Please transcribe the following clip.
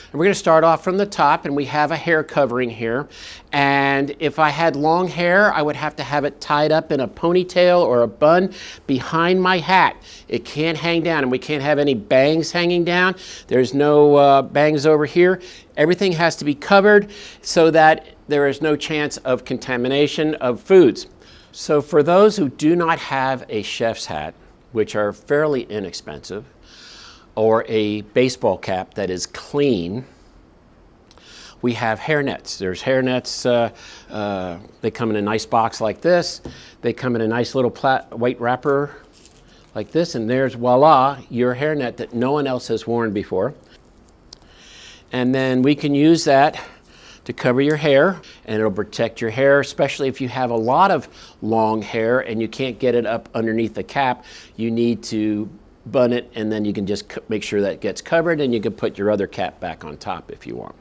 And we're going to start off from the top, and we have a hair covering here. And if I had long hair, I would have to have it tied up in a ponytail or a bun behind my hat. It can't hang down, and we can't have any bangs hanging down. There's no bangs over here. Everything has to be covered so that there is no chance of contamination of foods. So for those who do not have a chef's hat, which are fairly inexpensive, or a baseball cap that is clean, we have hair nets. There's hair nets, they come in a nice box like this. They come in a nice little white wrapper like this, and there's, voila, your hair net that no one else has worn before. And then we can use that to cover your hair, and it'll protect your hair, especially if you have a lot of long hair and you can't get it up underneath the cap. You need to bun it, and then you can just make sure that it gets covered, and you can put your other cap back on top if you want.